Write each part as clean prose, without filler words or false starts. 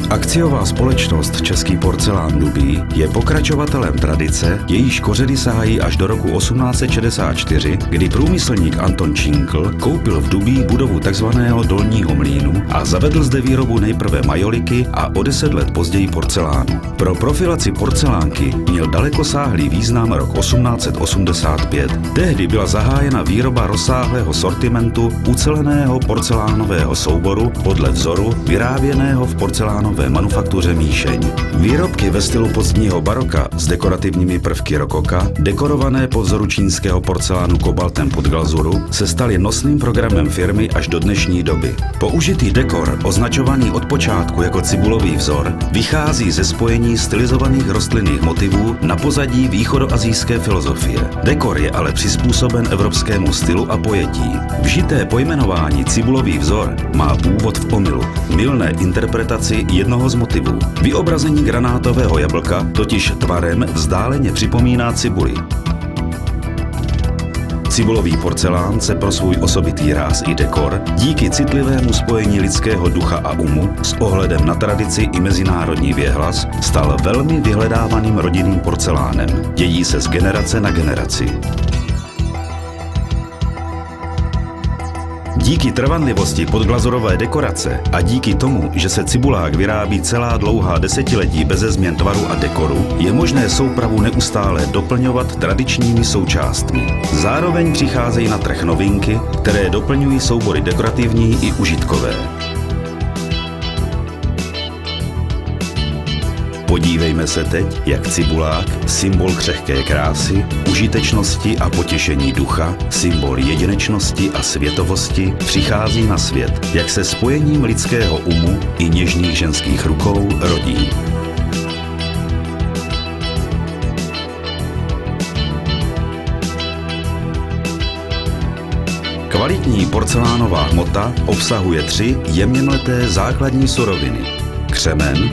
Akciová společnost Český porcelán Dubí je pokračovatelem tradice, jejíž kořeny sahají až do roku 1864, kdy průmyslník Anton Činkl koupil v Dubí budovu tzv. Dolního mlýnu a zavedl zde výrobu nejprve majoliky a o 10 let později porcelánu. Pro profilaci porcelánky měl dalekosáhlý význam rok 1885. Tehdy byla zahájena výroba rozsáhlého sortimentu uceleného porcelánového souboru podle vzoru vyráběného v porcelánové manufaktuře Míšeň. Výrobky ve stylu pozdního baroka s dekorativními prvky rokoka, dekorované po vzoru čínského porcelánu kobaltem pod glazuru, se staly nosným programem firmy až do dnešní doby. Použitý dekor, označovaný od počátku jako cibulový vzor, vychází ze spojení stylizovaných rostlinných motivů na pozadí východoasijské filozofie. Dekor je ale přizpůsoben evropskému stylu a pojetí. Vžité pojmenování cibulový vzor má původ v omylu, mylné interpretaci jednoho z motivů. Vyobrazení granátového jablka totiž tvarem vzdáleně připomíná cibuli. Cibulový porcelán se pro svůj osobitý ráz i dekor díky citlivému spojení lidského ducha a umu s ohledem na tradici i mezinárodní věhlas stal velmi vyhledávaným rodinným porcelánem. Dějí se z generace na generaci. Díky trvanlivosti podglazurové dekorace a díky tomu, že se cibulák vyrábí celá dlouhá desetiletí beze změn tvaru a dekoru, je možné soupravu neustále doplňovat tradičními součástmi. Zároveň přicházejí na trh novinky, které doplňují soubory dekorativní i užitkové. Podívejme se teď, jak cibulák, symbol křehké krásy, užitečnosti a potěšení ducha, symbol jedinečnosti a světovosti, přichází na svět, jak se spojením lidského umu i něžných ženských rukou rodí. Kvalitní porcelánová hmota obsahuje 3 jemně mleté základní suroviny: křemen,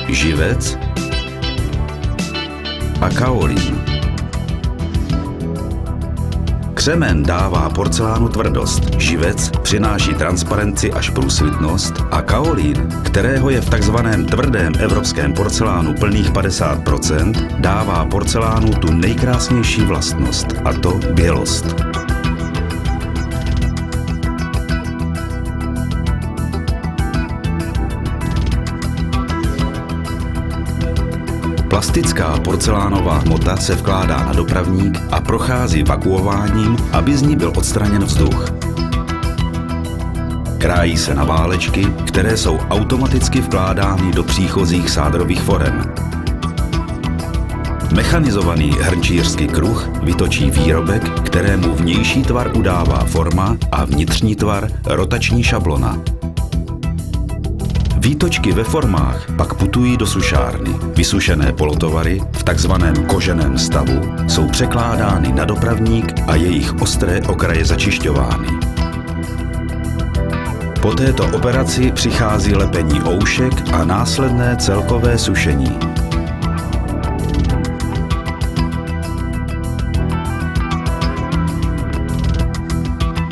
živec a kaolín. Křemen dává porcelánu tvrdost, živec přináší transparenci až průsvitnost a kaolín, kterého je v takzvaném tvrdém evropském porcelánu plných 50%, dává porcelánu tu nejkrásnější vlastnost, a to bělost. Plastická porcelánová hmota se vkládá na dopravník a prochází vakuováním, aby z ní byl odstraněn vzduch. Krájí se na válečky, které jsou automaticky vkládány do příchozích sádrových forem. Mechanizovaný hrnčířský kruh vytočí výrobek, kterému vnější tvar udává forma a vnitřní tvar rotační šablona. Výtočky ve formách pak putují do sušárny. Vysušené polotovary v takzvaném koženém stavu jsou překládány na dopravník a jejich ostré okraje začišťovány. Po této operaci přichází lepení oušek a následné celkové sušení.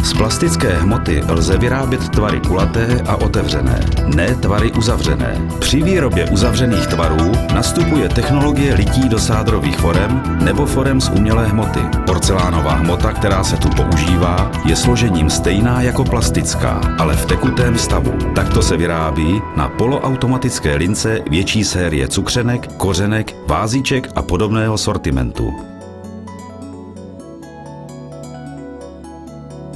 Z plastické hmoty lze vyrábět tvary kulaté a otevřené, ne tvary uzavřené. Při výrobě uzavřených tvarů nastupuje technologie lití do sádrových forem nebo forem z umělé hmoty. Porcelánová hmota, která se tu používá, je složením stejná jako plastická, ale v tekutém stavu. Takto se vyrábí na poloautomatické lince větší série cukřenek, kořenek, vázíček a podobného sortimentu.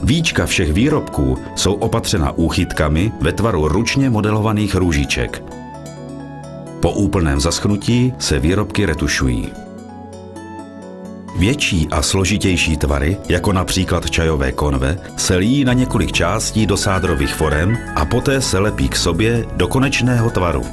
Víčka všech výrobků jsou opatřena úchytkami ve tvaru ručně modelovaných růžiček. Po úplném zaschnutí se výrobky retušují. Větší a složitější tvary, jako například čajové konve, se lijí na několik částí do sádrových forem a poté se lepí k sobě do konečného tvaru.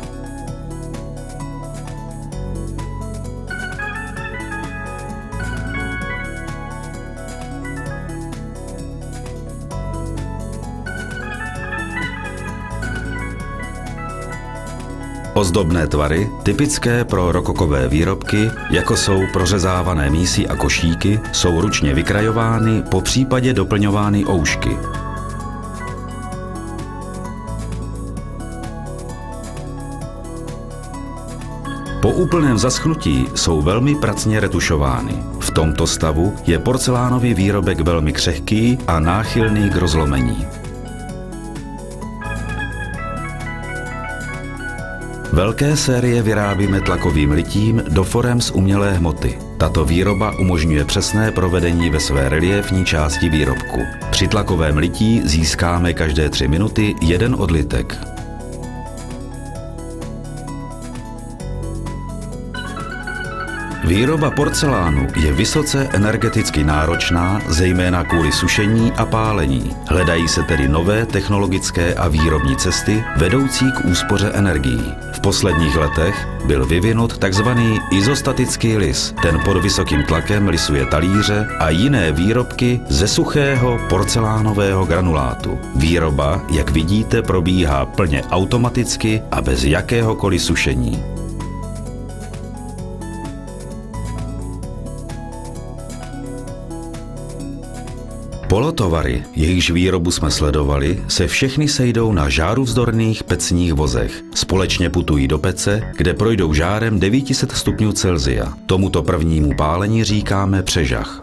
Ozdobné tvary, typické pro rokokové výrobky, jako jsou prořezávané mísy a košíky, jsou ručně vykrajovány, popřípadě doplňovány oušky. úplném zaschnutí jsou velmi pracně retušovány. V tomto stavu je porcelánový výrobek velmi křehký a náchylný k rozlomení. Velké série vyrábíme tlakovým litím do forem z umělé hmoty. Tato výroba umožňuje přesné provedení ve své reliéfní části výrobku. Při tlakovém lití získáme každé 3 minuty 1 odlitek. Výroba porcelánu je vysoce energeticky náročná, zejména kvůli sušení a pálení. Hledají se tedy nové technologické a výrobní cesty vedoucí k úspoře energií. V posledních letech byl vyvinut tzv. Izostatický lis. Ten pod vysokým tlakem lisuje talíře a jiné výrobky ze suchého porcelánového granulátu. Výroba, jak vidíte, probíhá plně automaticky a bez jakéhokoliv sušení. Polotovary, jejichž výrobu jsme sledovali, se všechny sejdou na žáruvzdorných pecních vozech. Společně putují do pece, kde projdou žárem 900 stupňů Celsia. Tomuto prvnímu pálení říkáme přežah.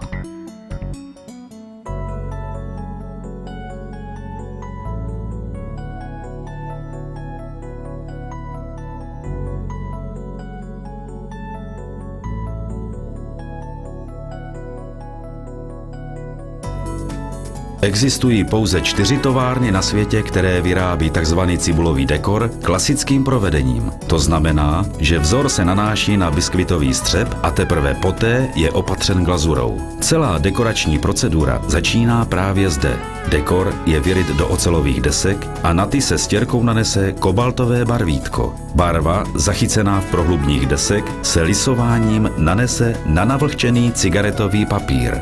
Existují pouze 4 továrny na světě, které vyrábí tzv. Cibulový dekor klasickým provedením. To znamená, že vzor se nanáší na biskvitový střep a teprve poté je opatřen glazurou. Celá dekorační procedura začíná právě zde. Dekor je vyryt do ocelových desek a na ty se stěrkou nanese kobaltové barvítko. Barva, zachycená v prohlubních desek, se lisováním nanese na navlhčený cigaretový papír.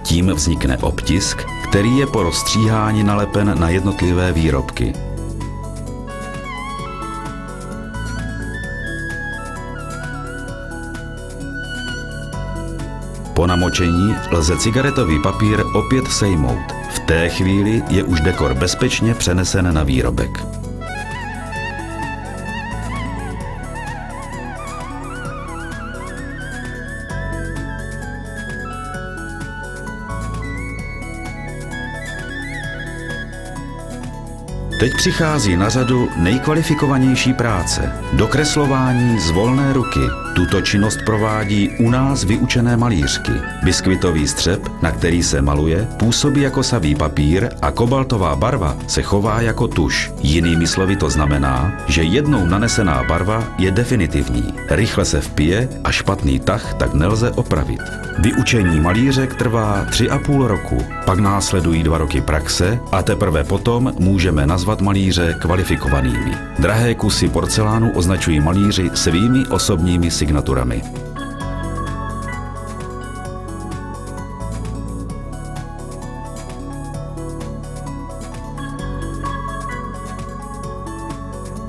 Tím vznikne obtisk, který je po rozstříhání nalepen na jednotlivé výrobky. Po namočení lze cigaretový papír opět sejmout. V té chvíli je už dekor bezpečně přenesen na výrobek. Teď přichází na řadu nejkvalifikovanější práce – dokreslování z volné ruky. Tuto činnost provádí u nás vyučené malířky. Biskvitový střep, na který se maluje, působí jako savý papír a kobaltová barva se chová jako tuš. Jinými slovy to znamená, že jednou nanesená barva je definitivní. Rychle se vpije a špatný tah tak nelze opravit. Vyučení malířek trvá 3,5 roku, pak následují 2 roky praxe a teprve potom můžeme nazvat malíře kvalifikovanými. Drahé kusy porcelánu označují malíři svými osobními signaturami.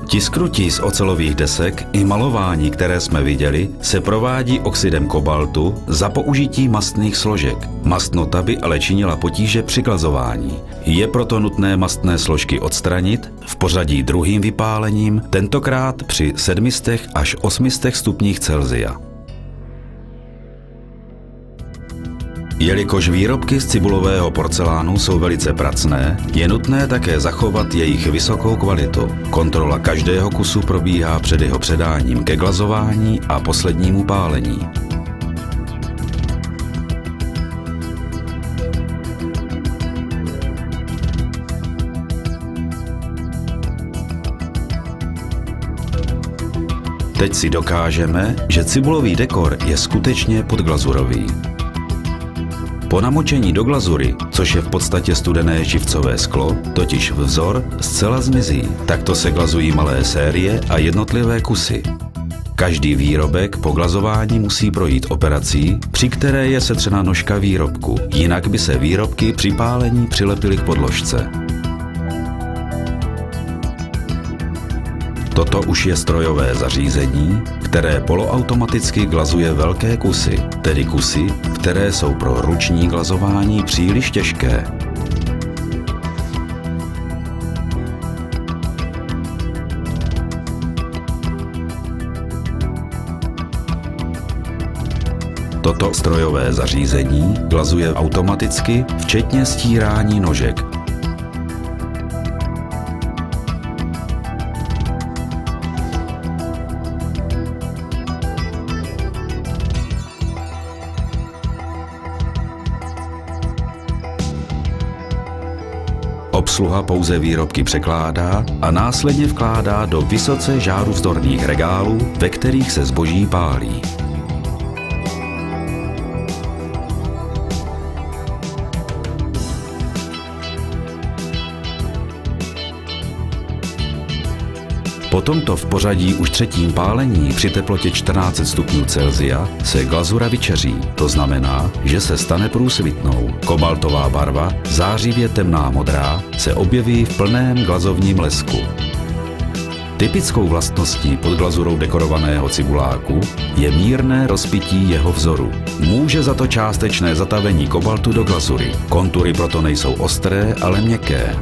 Tisknutí z ocelových desek i malování, které jsme viděli, se provádí oxidem kobaltu za použití mastných složek. Mastnota by ale činila potíže při glazování. Je proto nutné mastné složky odstranit v pořadí druhým vypálením, tentokrát při 700 až 800 stupních Celsia. Jelikož výrobky z cibulového porcelánu jsou velice pracné, je nutné také zachovat jejich vysokou kvalitu. Kontrola každého kusu probíhá před jeho předáním ke glazování a poslednímu pálení. Teď si dokážeme, že cibulový dekor je skutečně podglazurový. Po namočení do glazury, což je v podstatě studené živcové sklo, totiž vzor zcela zmizí. Takto se glazují malé série a jednotlivé kusy. Každý výrobek po glazování musí projít operací, při které je setřena nožka výrobku, jinak by se výrobky při pálení přilepily k podložce. Toto už je strojové zařízení, které poloautomaticky glazuje velké kusy, tedy kusy, které jsou pro ruční glazování příliš těžké. Toto strojové zařízení glazuje automaticky, včetně stírání nožek. Obsluha pouze výrobky překládá a následně vkládá do vysoce žáruvzdorných regálů, ve kterých se zboží pálí. Po tomto v pořadí už třetím pálení při teplotě 14 stupňů Celsia se glazura vyčeří. To znamená, že se stane průsvitnou. Kobaltová barva, zářivě temná modrá, se objeví v plném glazovním lesku. Typickou vlastností pod glazurou dekorovaného cibuláku je mírné rozpití jeho vzoru. Může za to částečné zatavení kobaltu do glazury. Kontury proto nejsou ostré, ale měkké.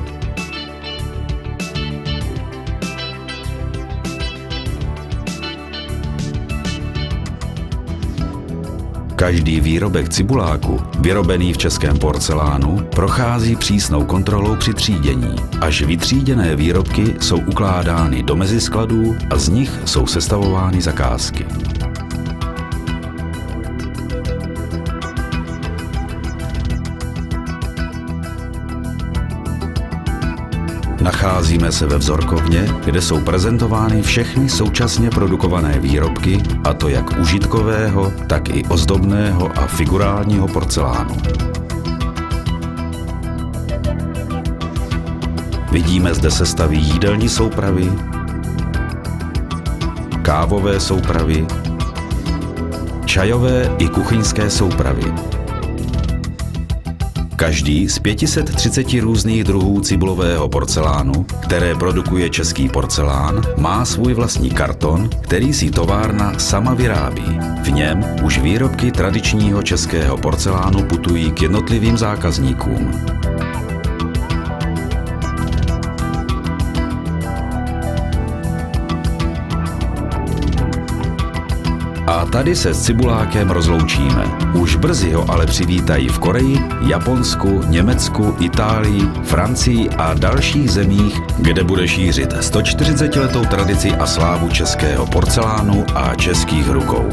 Každý výrobek cibuláku, vyrobený v českém porcelánu, prochází přísnou kontrolou při třídění. Až vytříděné výrobky jsou ukládány do meziskladů a z nich jsou sestavovány zakázky. Nacházíme se ve vzorkovně, kde jsou prezentovány všechny současně produkované výrobky, a to jak užitkového, tak i ozdobného a figurálního porcelánu. Vidíme zde sestavy jídelní soupravy, kávové soupravy, čajové i kuchyňské soupravy. Každý z 530 různých druhů cibulového porcelánu, které produkuje český porcelán, má svůj vlastní karton, který si továrna sama vyrábí. V něm už výrobky tradičního českého porcelánu putují k jednotlivým zákazníkům. A tady se s cibulákem rozloučíme. Už brzy ho ale přivítají v Koreji, Japonsku, Německu, Itálii, Francii a dalších zemích, kde bude šířit 140letou tradici a slávu českého porcelánu a českých rukou.